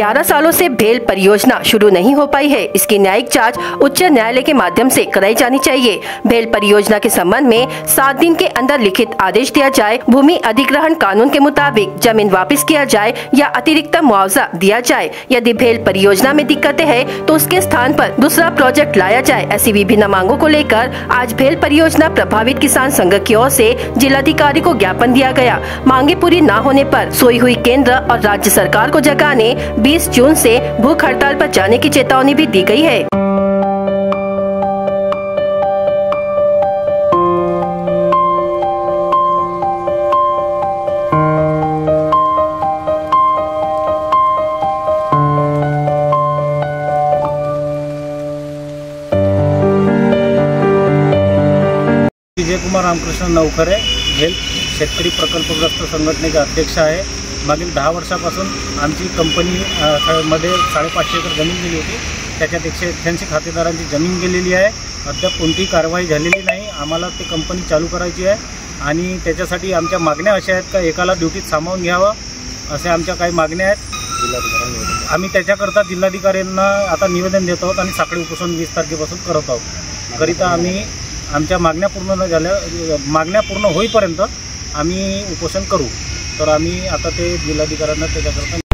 11 सालों से भेल परियोजना शुरू नहीं हो पाई है। इसकी न्यायिक जांच उच्च न्यायालय के माध्यम से कराई जानी चाहिए। भेल परियोजना के संबंध में 7 दिन के अंदर लिखित आदेश दिया जाए। भूमि अधिग्रहण कानून के मुताबिक जमीन वापस किया जाए या अतिरिक्त मुआवजा दिया जाए। यदि भेल परियोजना में दिक्कतें हैं तो उसके स्थान पर दूसरा प्रोजेक्ट लाया जाए। ऐसी विभिन्न मांगों को लेकर आज भेल परियोजना प्रभावित किसान संघ की ओर से जिलाधिकारी को ज्ञापन दिया गया। मांगे पूरी न होने पर सोई हुई केंद्र और राज्य सरकार को जगाने 20 जून से भूख हड़ताल पर जाने की चेतावनी भी दी गई है। विजय कुमार रामकृष्ण नवखरे भेल शेतकरी प्रकल्पग्रस्त संघटनेचे अध्यक्ष आहे। मागील 10 वर्षापासून आमची कंपनी मध्ये 550 एकर जमीन गेली होती। त्याच्यात 188 खातेदारांची जमीन गेलेली आहे। अद्याप कोणतीही कारवाई झालेली नाही। आम्हाला ते कंपनी चालू करायची आहे आणि त्याच्यासाठी आमच्या मागण्या अशा आहेत का एकाला ड्युटीत सामावून घ्यावं, असे आमच्या काही मागण्या आहेत। आम्ही त्याच्याकरता जिल्हाधिकाऱ्यांना आता निवेदन देत आहोत आणि साखळी उपोषण 20 तारखेपासून करत आहोत। करिता आम्ही आमच्या मागण्या पूर्ण न झाल्या, मागण्या पूर्ण होईपर्यंत आम्ही उपोषण करू। तर आम्ही आता ते जिल्हाधिकाऱ्यांना त्याच्याकरता